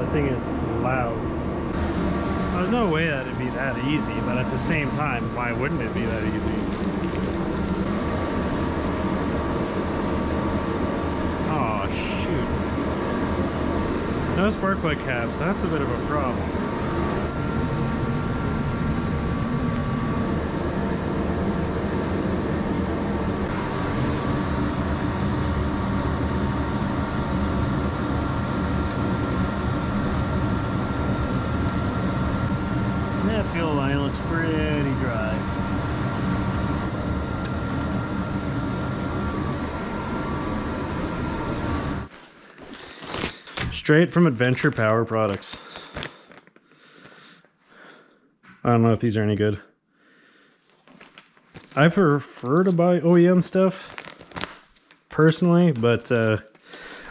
That thing is loud. There's no way that it'd be that easy, but at the same time, why wouldn't it be that easy? Oh, shoot. No spark plug caps, that's a bit of a problem. That fuel line looks pretty dry. Straight from Adventure Power Products. I don't know if these are any good. I prefer to buy OEM stuff personally, but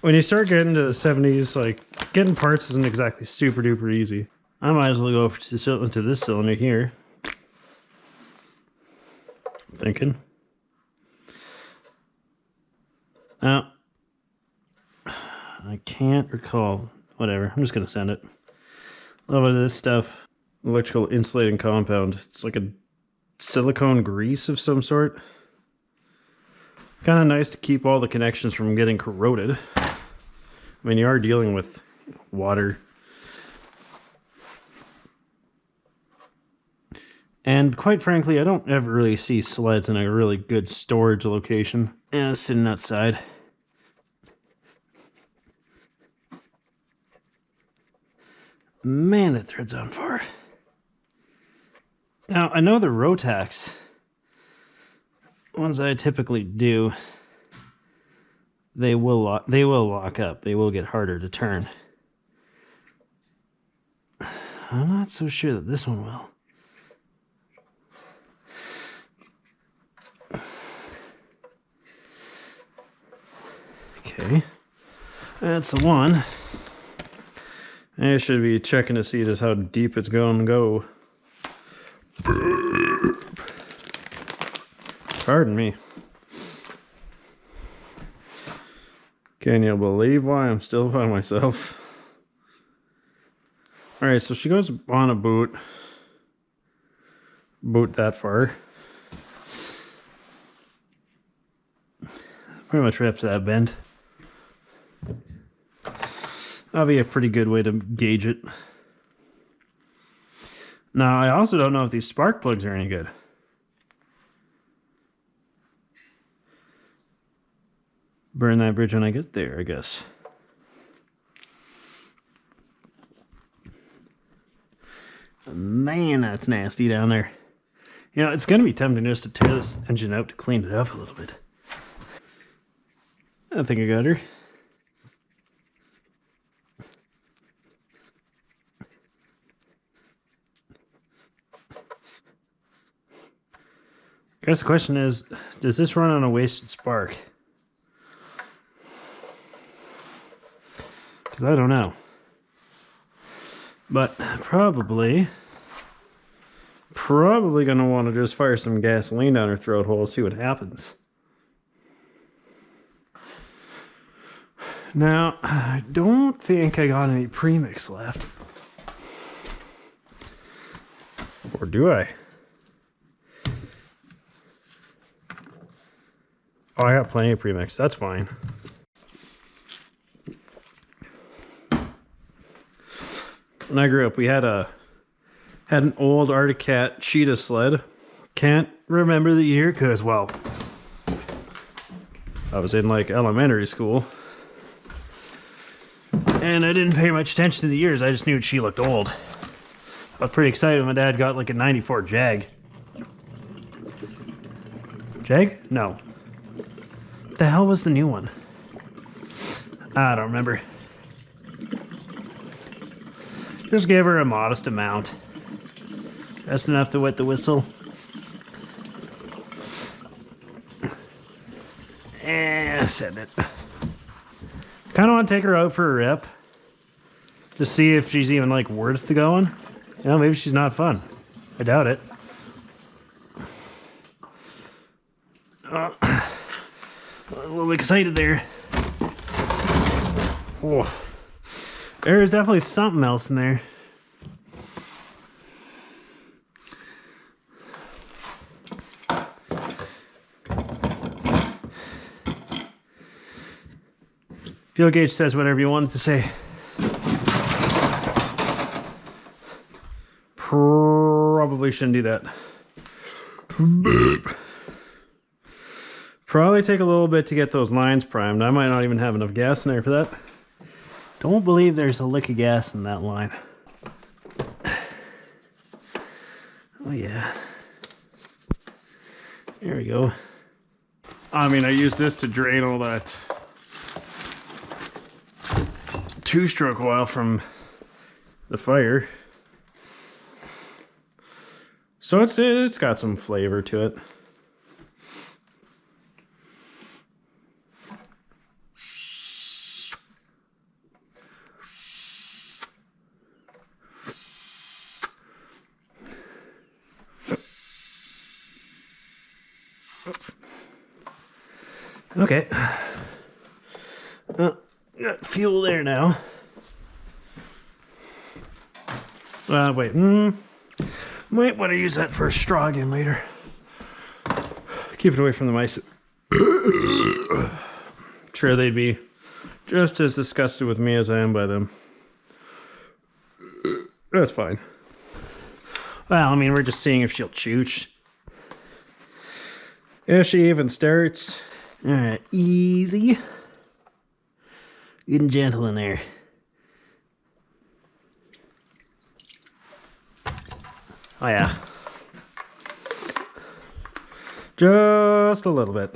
when you start getting to the 70s, like getting parts isn't exactly super duper easy. I might as well go into this cylinder here. I'm thinking. Now, I can't recall. Whatever, I'm just gonna send it. A little bit of this stuff. Electrical insulating compound. It's like a silicone grease of some sort. Kind of nice to keep all the connections from getting corroded. I mean, you are dealing with water. And quite frankly, I don't ever really see sleds in a really good storage location. Yeah, sitting outside. Man, that thread's on far. Now, I know the Rotax, ones I typically do, they will lock up. They will get harder to turn. I'm not so sure that this one will. Okay, that's the one. I should be checking to see just how deep it's going to go. Pardon me. Can you believe why I'm still by myself? Alright, so she goes on a boot. Boot that far. Pretty much right up to that bend. That'll be a pretty good way to gauge it. Now, I also don't know if these spark plugs are any good. Burn that bridge when I get there, I guess. Man, that's nasty down there. You know, it's going to be tempting just to tear this engine out to clean it up a little bit. I think I got her. I guess the question is, does this run on a wasted spark? Because I don't know. But probably going to want to just fire some gasoline down her throat hole, see what happens. Now, I don't think I got any premix left. Or do I? Oh, I got plenty of premix. That's fine. When I grew up, we had an old Arctic Cat cheetah sled. Can't remember the year because, well, I was in like elementary school. And I didn't pay much attention to the years. I just knew she looked old. I was pretty excited when my dad got like a 94 Jag. Jag? No. What the hell was the new one? I don't remember. Just gave her a modest amount. Just enough to wet the whistle. And send it. Kind of want to take her out for a rip. To see if she's even like worth the going. You know, maybe she's not fun. I doubt it. A little excited there. Whoa. There's definitely something else in there. Fuel gauge says whatever you want it to say. Probably shouldn't do that. Probably take a little bit to get those lines primed. I might not even have enough gas in there for that. Don't believe there's a lick of gas in that line. Oh yeah. There we go. I mean, I use this to drain all that two-stroke oil from the fire. So it's got some flavor to it. Okay. Got fuel there now. Wait. Might want to use that for a straw again later. Keep it away from the mice. Sure, they'd be just as disgusted with me as I am by them. That's fine. Well, I mean, we're just seeing if she'll chooch. If she even starts. Alright, easy. Good and gentle in there. Oh yeah. Just a little bit.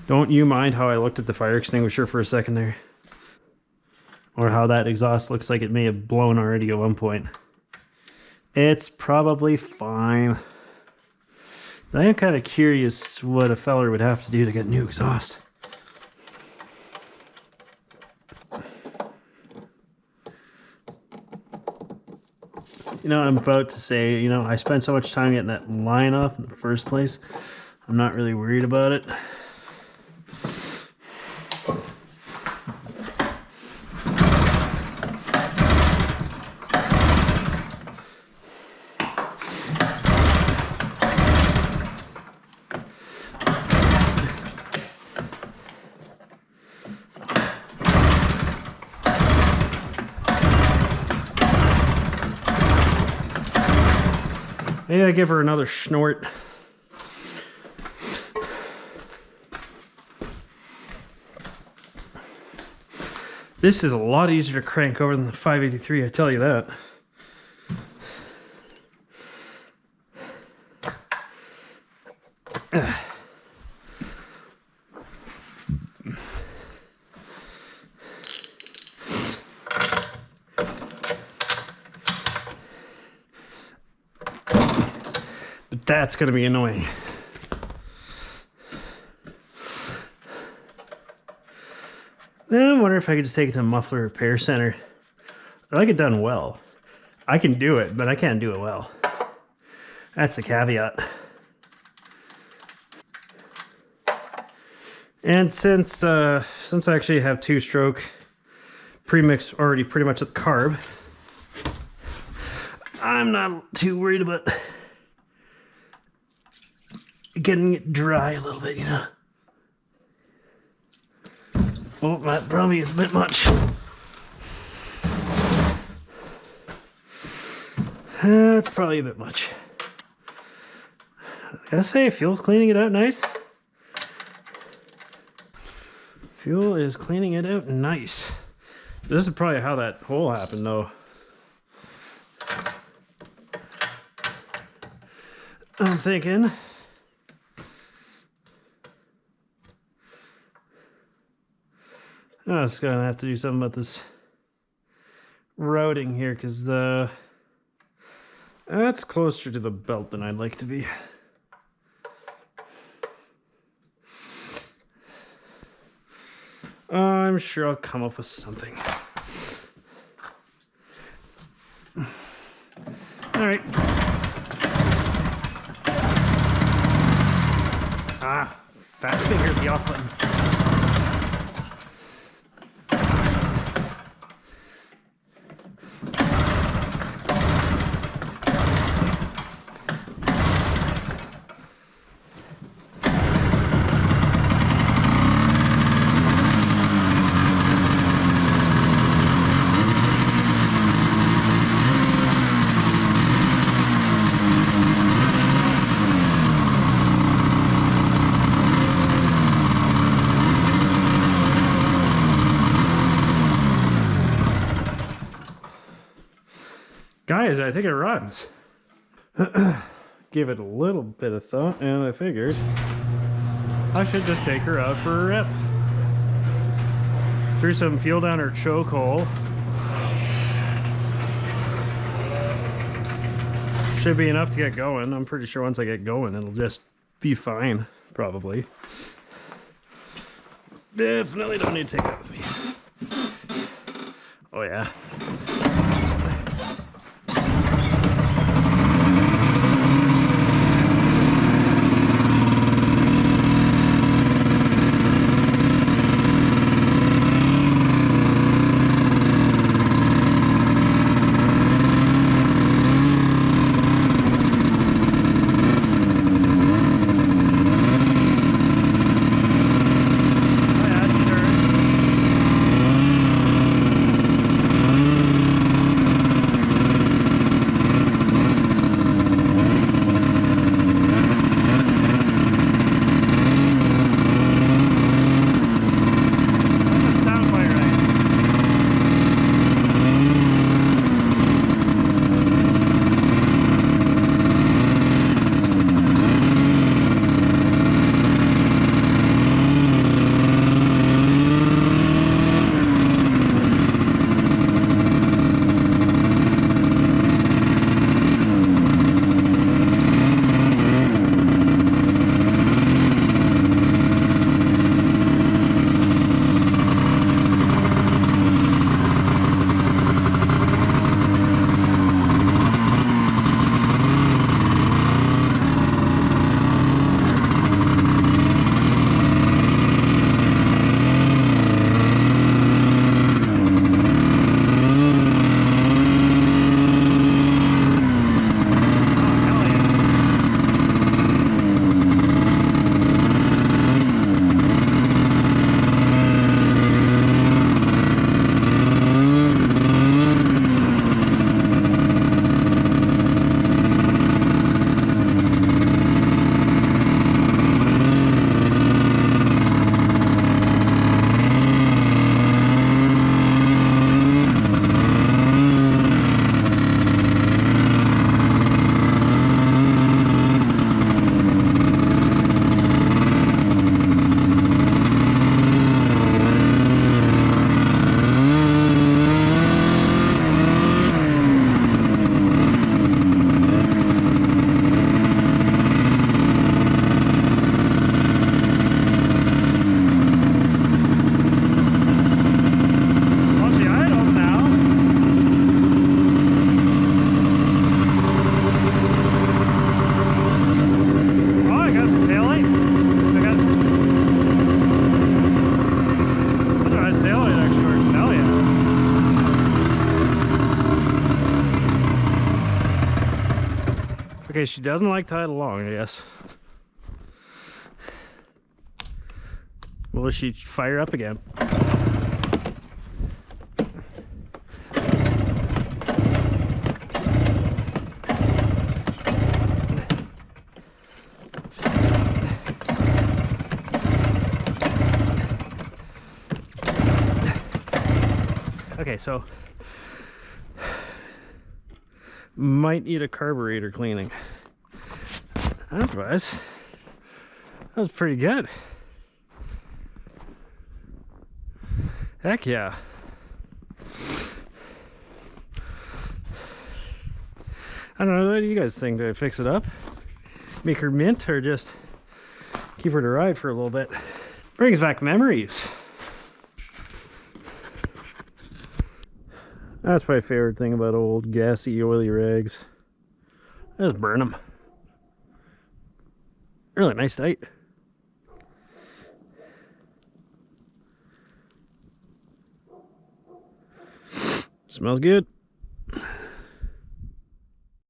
Don't you mind how I looked at the fire extinguisher for a second there? Or how that exhaust looks like it may have blown already at one point. It's probably fine. I am kind of curious what a feller would have to do to get new exhaust. You know what I'm about to say? You know, I spent so much time getting that line off in the first place. I'm not really worried about it. Maybe I give her another snort. This is a lot easier to crank over than the 583, I tell you that. But that's going to be annoying. I wonder if I could just take it to a muffler repair center. I like it done well. I can do it, but I can't do it well. That's the caveat. And since I actually have two-stroke premix already pretty much at the carb, I'm not too worried about getting it dry a little bit, you know. Oh, that probably is a bit much. That's probably a bit much. I gotta say, fuel's cleaning it out nice. Fuel is cleaning it out nice. This is probably how that hole happened, though. I'm thinking. I was gonna have to do something about this routing here, because that's closer to the belt than I'd like to be. I'm sure I'll come up with something. All right. fast finger the off button. Guys, I think it runs. Give it a little bit of thought, and I figured I should just take her out for a rip. Threw some fuel down her choke hole. Should be enough to get going. I'm pretty sure once I get going, it'll just be fine, probably. Definitely don't need to take that with me. Oh yeah. Okay, she doesn't like tied along, I guess. Will she fire up again? Okay, so might need a carburetor cleaning. Otherwise, that was pretty good. Heck yeah. I don't know, what do you guys think? Do I fix it up? Make her mint, or just keep her to ride for a little bit? Brings back memories. That's my favorite thing about old gassy, oily rags. I just burn them. Really nice night. Smells good.